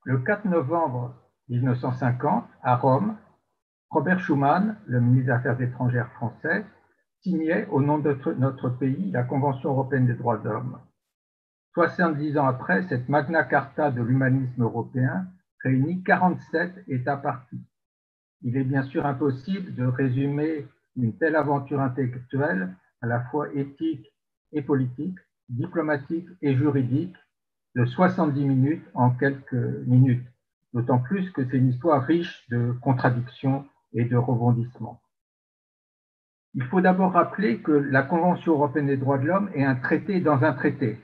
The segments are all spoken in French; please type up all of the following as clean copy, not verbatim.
Le 4 novembre 1950, à Rome, Robert Schuman, le ministre des Affaires étrangères français, signait au nom de notre pays la Convention européenne des droits de l'homme. 70 ans après, cette Magna Carta de l'humanisme européen réunit 47 États parties. Il est bien sûr impossible de résumer une telle aventure intellectuelle, à la fois éthique et politique, diplomatique et juridique, de 70 minutes en quelques minutes, d'autant plus que c'est une histoire riche de contradictions et de rebondissements. Il faut d'abord rappeler que la Convention européenne des droits de l'homme est un traité dans un traité.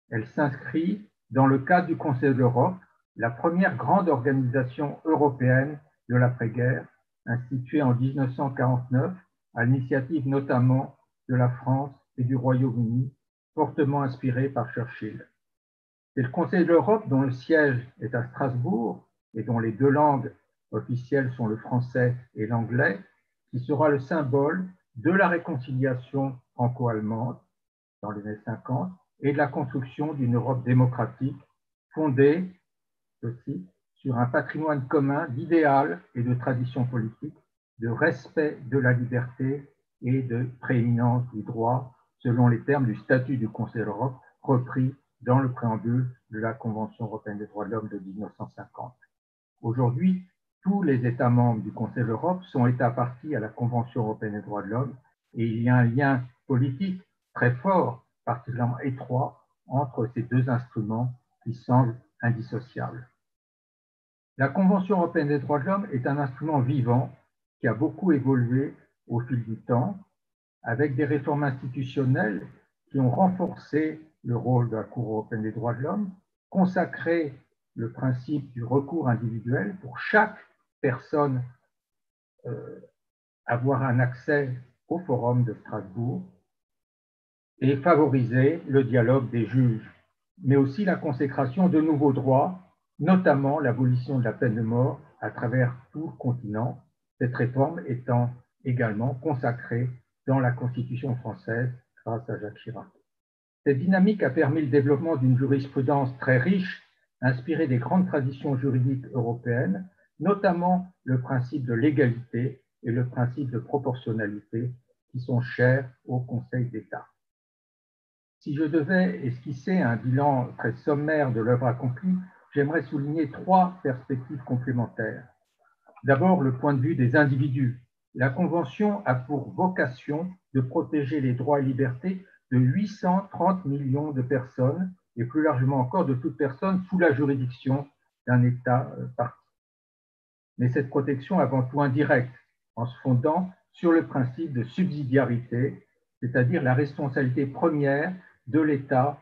Elle s'inscrit dans le cadre du Conseil de l'Europe, la première grande organisation européenne de l'après-guerre, instituée en 1949, à l'initiative notamment de la France et du Royaume-Uni, fortement inspirée par Churchill. C'est le Conseil de l'Europe, dont le siège est à Strasbourg et dont les deux langues officielles sont le français et l'anglais, qui sera le symbole de la réconciliation franco-allemande dans les années 50 et de la construction d'une Europe démocratique fondée aussi sur un patrimoine commun d'idéal et de traditions politiques, de respect de la liberté et de prééminence du droit, selon les termes du statut du Conseil de l'Europe repris dans le préambule de la Convention européenne des droits de l'homme de 1950. Aujourd'hui, tous les États membres du Conseil de l'Europe sont États parties à la Convention européenne des droits de l'homme et il y a un lien politique très fort, particulièrement étroit, entre ces deux instruments qui semblent indissociables. La Convention européenne des droits de l'homme est un instrument vivant qui a beaucoup évolué au fil du temps, avec des réformes institutionnelles qui ont renforcé le rôle de la Cour européenne des droits de l'homme, consacré le principe du recours individuel pour chaque personne avoir un accès au forum de Strasbourg et favoriser le dialogue des juges, mais aussi la consécration de nouveaux droits, notamment l'abolition de la peine de mort à travers tout le continent, cette réforme étant également consacrée dans la Constitution française grâce à Jacques Chirac. Cette dynamique a permis le développement d'une jurisprudence très riche, inspirée des grandes traditions juridiques européennes, notamment le principe de l'égalité et le principe de proportionnalité qui sont chers au Conseil d'État. Si je devais esquisser un bilan très sommaire de l'œuvre accomplie, j'aimerais souligner trois perspectives complémentaires. D'abord, le point de vue des individus. La Convention a pour vocation de protéger les droits et libertés de 830 millions de personnes et plus largement encore de toute personne sous la juridiction d'un État partie. Mais cette protection est avant tout indirecte, en se fondant sur le principe de subsidiarité, c'est-à-dire la responsabilité première de l'État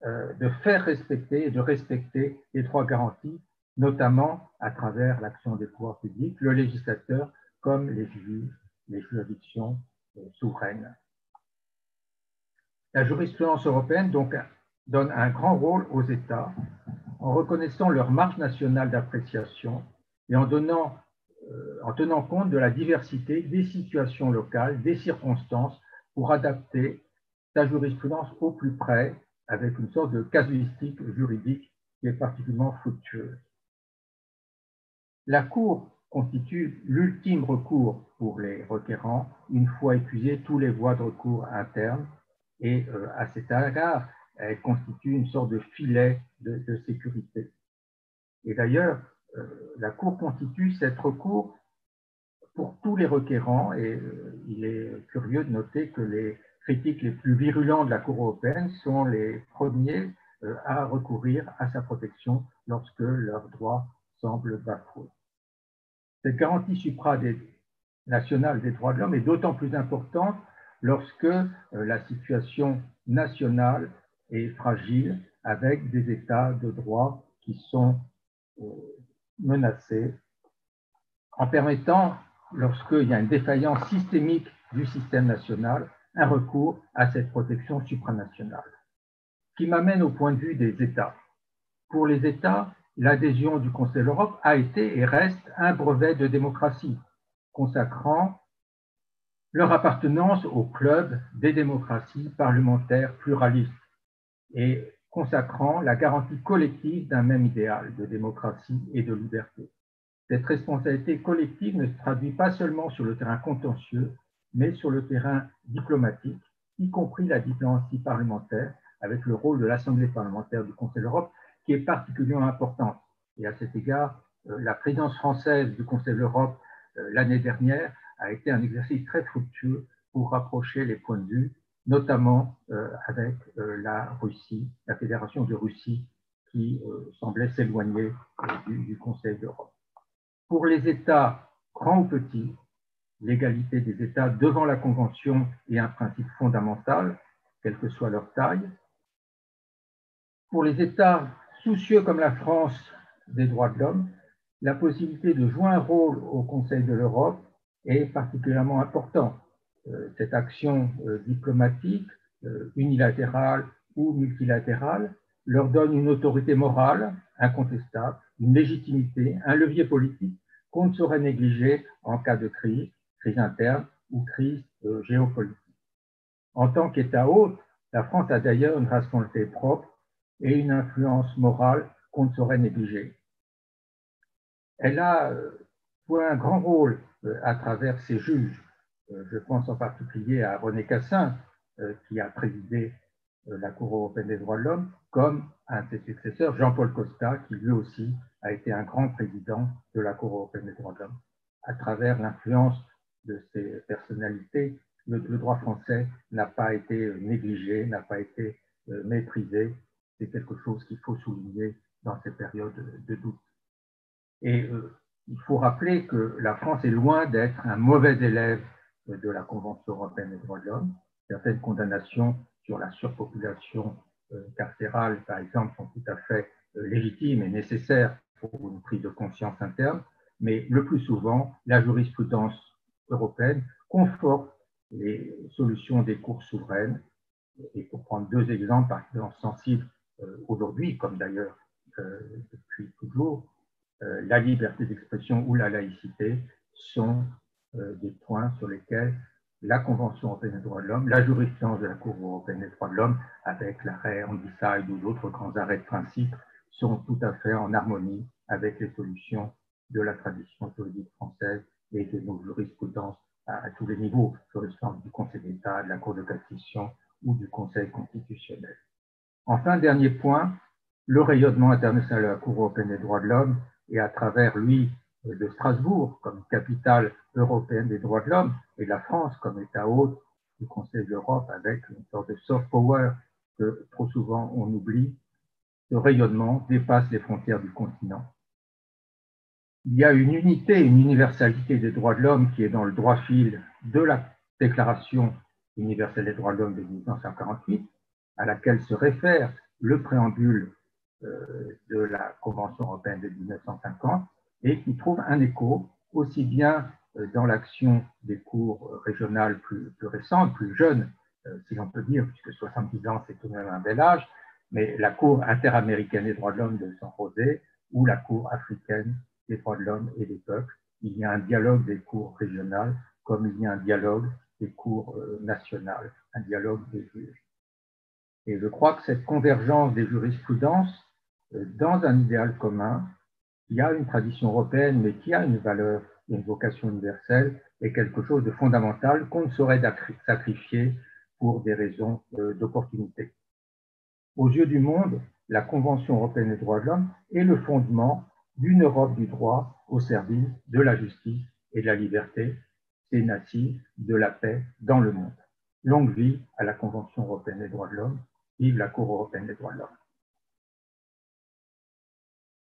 de faire respecter et de respecter les droits garantis, notamment à travers l'action des pouvoirs publics, le législateur comme les juges, les juridictions souveraines. La jurisprudence européenne donc donne un grand rôle aux États en reconnaissant leur marge nationale d'appréciation et en tenant compte de la diversité des situations locales, des circonstances, pour adapter sa jurisprudence au plus près, avec une sorte de casuistique juridique qui est particulièrement fructueuse. La Cour constitue l'ultime recours pour les requérants, une fois épuisés tous les voies de recours internes, et à cet égard, elle constitue une sorte de filet de sécurité. Et d'ailleurs, la Cour constitue cet recours pour tous les requérants, et il est curieux de noter que les critiques les plus virulents de la Cour européenne sont les premiers à recourir à sa protection lorsque leurs droits semblent bafoués. Cette garantie supranationale des droits de l'homme est d'autant plus importante lorsque la situation nationale est fragile, avec des états de droit qui sont menacés, en permettant, lorsqu'il y a une défaillance systémique du système national, un recours à cette protection supranationale. Ce qui m'amène au point de vue des États. Pour les États, l'adhésion du Conseil de l'Europe a été et reste un brevet de démocratie, consacrant leur appartenance au club des démocraties parlementaires pluralistes et consacrant la garantie collective d'un même idéal de démocratie et de liberté. Cette responsabilité collective ne se traduit pas seulement sur le terrain contentieux, mais sur le terrain diplomatique, y compris la diplomatie parlementaire, avec le rôle de l'Assemblée parlementaire du Conseil de l'Europe, qui est particulièrement importante. Et à cet égard, la présidence française du Conseil de l'Europe l'année dernière a été un exercice très fructueux pour rapprocher les points de vue, notamment avec la Russie, la Fédération de Russie, qui semblait s'éloigner du Conseil de l'Europe. Pour les États grands ou petits, l'égalité des États devant la Convention est un principe fondamental, quelle que soit leur taille. Pour les États soucieux comme la France des droits de l'homme, la possibilité de jouer un rôle au Conseil de l'Europe est particulièrement importante. Cette action diplomatique, unilatérale ou multilatérale, leur donne une autorité morale incontestable, une légitimité, un levier politique qu'on ne saurait négliger en cas de crise interne ou crise géopolitique. En tant qu'État hôte, la France a d'ailleurs une responsabilité propre et une influence morale qu'on ne saurait négliger. Elle a joué un grand rôle à travers ses juges. Je pense en particulier à René Cassin, qui a présidé la Cour européenne des droits de l'homme, comme un de ses successeurs, Jean-Paul Costa, qui lui aussi a été un grand président de la Cour européenne des droits de l'homme. À travers l'influence de ces personnalités, le droit français n'a pas été négligé, n'a pas été méprisé. C'est quelque chose qu'il faut souligner dans ces périodes de doute. Et il faut rappeler que la France est loin d'être un mauvais élève de la Convention européenne des droits de l'homme. Certaines condamnations sur la surpopulation carcérale, par exemple, sont tout à fait légitimes et nécessaires pour une prise de conscience interne, mais le plus souvent, la jurisprudence européenne conforte les solutions des cours souveraines. Et pour prendre deux exemples particulièrement sensibles aujourd'hui, comme d'ailleurs depuis toujours, la liberté d'expression ou la laïcité sont des points sur lesquels la Convention européenne des droits de l'homme, la jurisprudence de la Cour européenne des droits de l'homme, avec l'arrêt Handicide ou d'autres grands arrêts de principe, sont tout à fait en harmonie avec les solutions de la tradition juridique française et de nos jurisprudences à tous les niveaux, jurisprudence du Conseil d'État, de la Cour de cassation ou du Conseil constitutionnel. Enfin, dernier point, le rayonnement international de la Cour européenne des droits de l'homme et à travers lui de Strasbourg comme capitale européenne des droits de l'homme et la France comme État hôte du Conseil de l'Europe avec une sorte de soft power que trop souvent on oublie, ce rayonnement dépasse les frontières du continent. Il y a une unité, une universalité des droits de l'homme qui est dans le droit fil de la Déclaration universelle des droits de l'homme de 1948, à laquelle se réfère le préambule de la Convention européenne de 1950 et qui trouve un écho aussi bien dans l'action des cours régionales plus récentes, plus jeunes, si l'on peut dire, puisque 70 ans c'est tout de même un bel âge, mais la Cour interaméricaine des droits de l'homme de San José ou la Cour africaine des droits de l'homme et des peuples. Il y a un dialogue des cours régionales comme il y a un dialogue des cours nationales, un dialogue des juges. Et je crois que cette convergence des jurisprudences dans un idéal commun, qui a une tradition européenne, mais qui a une valeur, une vocation universelle, est quelque chose de fondamental qu'on ne saurait sacrifier pour des raisons d'opportunité. Aux yeux du monde, la Convention européenne des droits de l'homme est le fondement d'une Europe du droit au service de la justice et de la liberté, c'est natif de la paix dans le monde. Longue vie à la Convention européenne des droits de l'homme, vive la Cour européenne des droits de l'homme.